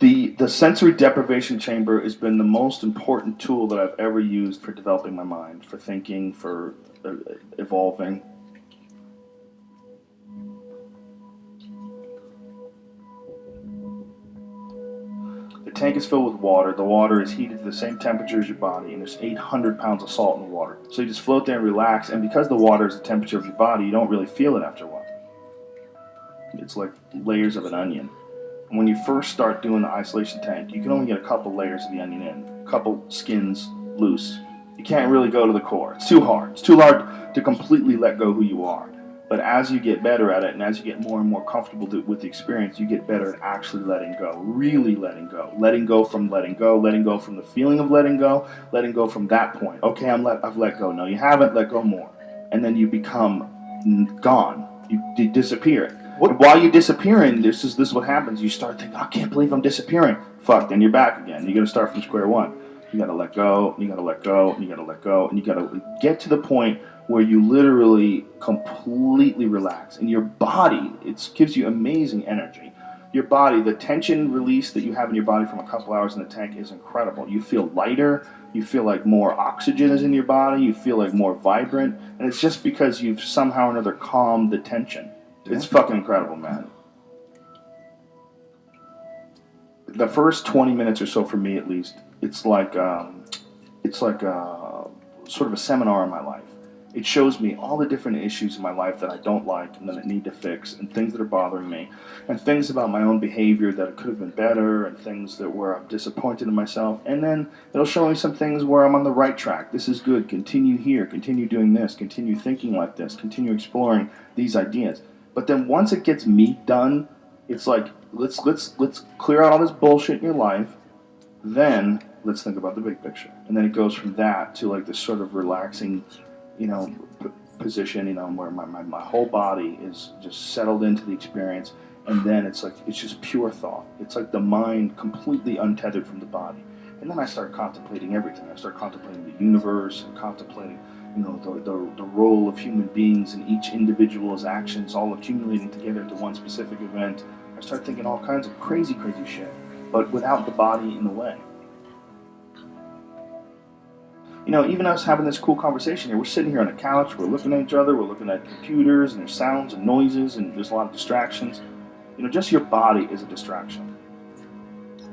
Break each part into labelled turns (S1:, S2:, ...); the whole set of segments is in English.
S1: The sensory deprivation chamber has been the most important tool that I've ever used for developing my mind, for thinking, for evolving. The tank is filled with water. The water is heated to the same temperature as your body, and there's 800 pounds of salt in the water. So you just float there and relax, and because the water is the temperature of your body, you don't really feel it after a while. It's like layers of an onion. And when you first start doing the isolation tank, you can only get a couple layers of the onion in, a couple skins loose. You can't really go to the core. It's too hard. It's too hard to completely let go who you are. But as you get better at it, and as you get more and more comfortable with the experience, you get better at actually letting go, really letting go from letting go from the feeling of letting go from that point. Okay, I've let go. No, you haven't. Let go more, and then you become gone. You disappear. While you're disappearing, this is what happens. You start thinking, I can't believe I'm disappearing. Fuck, then you're back again. You got to start from square one. You got to let go. You got to let go. You got to let go, and you got to get to the point where you literally completely relax. And your body, it gives you amazing energy. Your body, the tension release that you have in your body from a couple hours in the tank is incredible. You feel lighter. You feel like more oxygen is in your body. You feel like more vibrant. And it's just because you've somehow or another calmed the tension. It's fucking incredible, man. The first 20 minutes or so, for me at least, it's like sort of a seminar in my life. It shows me all the different issues in my life that I don't like and that I need to fix, and things that are bothering me, and things about my own behavior that could have been better, and things that where I'm disappointed in myself. And then it'll show me some things where I'm on the right track. This is good. Continue here. Continue doing this. Continue thinking like this. Continue exploring these ideas. But then once it gets me done, it's like let's clear out all this bullshit in your life. Then let's think about the big picture. And then it goes from that to like this sort of relaxing, position, where my whole body is just settled into the experience. And then it's just pure thought. It's like the mind completely untethered from the body. And then I start contemplating everything. I start contemplating the universe and contemplating, the role of human beings in each individual's actions, all accumulating together into one specific event. I start thinking all kinds of crazy shit, but without the body in the way. Even us having this cool conversation here, we're sitting here on a couch, we're looking at each other, we're looking at computers, and there's sounds and noises, and there's a lot of distractions. Just your body is a distraction.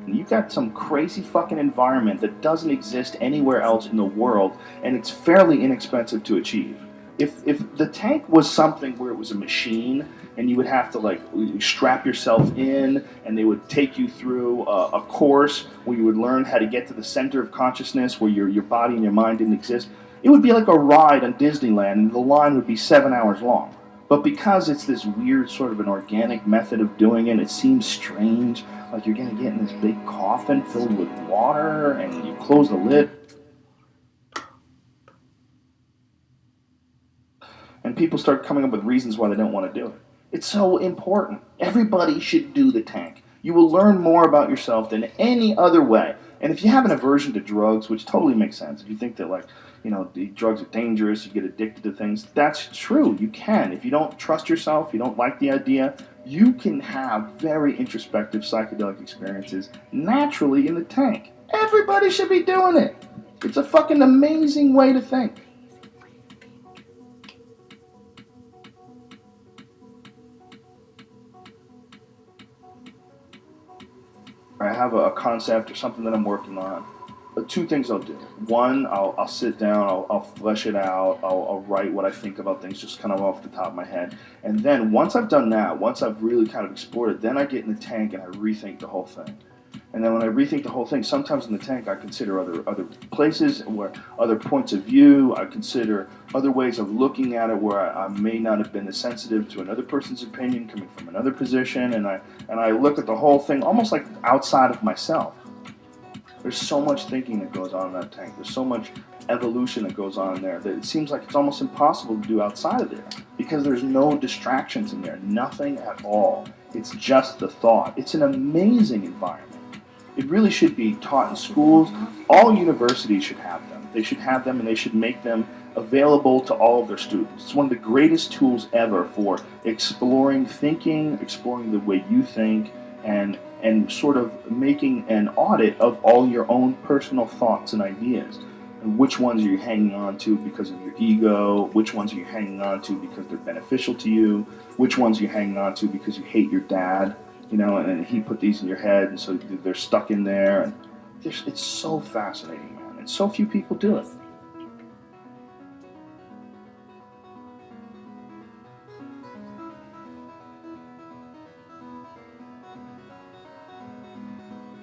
S1: And you've got some crazy fucking environment that doesn't exist anywhere else in the world, and it's fairly inexpensive to achieve. If the tank was something where it was a machine, and you would have to strap yourself in, and they would take you through a course where you would learn how to get to the center of consciousness, where your body and your mind didn't exist, it would be like a ride on Disneyland, and the line would be 7 hours long. But because it's this weird sort of an organic method of doing it, it seems strange, like you're going to get in this big coffin filled with water, and you close the lid, and people start coming up with reasons why they don't want to do it. It's so important. Everybody should do the tank. You will learn more about yourself than any other way. And if you have an aversion to drugs, which totally makes sense, if you think that the drugs are dangerous, you get addicted to things, that's true. You can. If you don't trust yourself, you don't like the idea, you can have very introspective psychedelic experiences naturally in the tank. Everybody should be doing it. It's a fucking amazing way to think. I have a concept or something that I'm working on. But two things I'll do. One, I'll sit down, I'll flesh it out, I'll write what I think about things just kind of off the top of my head. And then once I've done that, once I've really kind of explored it, then I get in the tank and I rethink the whole thing. And then when I rethink the whole thing, sometimes in the tank I consider other places, where other points of view, I consider other ways of looking at it where I may not have been as sensitive to another person's opinion coming from another position, and I look at the whole thing almost like outside of myself. There's so much thinking that goes on in that tank. There's so much evolution that goes on in there that it seems like it's almost impossible to do outside of there, because there's no distractions in there, nothing at all. It's just the thought. It's an amazing environment. It really should be taught in schools. All universities should have them. They should have them, and they should make them available to all of their students. It's one of the greatest tools ever for exploring thinking, exploring the way you think, and sort of making an audit of all your own personal thoughts and ideas. And which ones are you hanging on to because of your ego? Which ones are you hanging on to because they're beneficial to you? Which ones are you hanging on to because you hate your dad? And he put these in your head, and so they're stuck in there. And it's so fascinating, man. And so few people do it.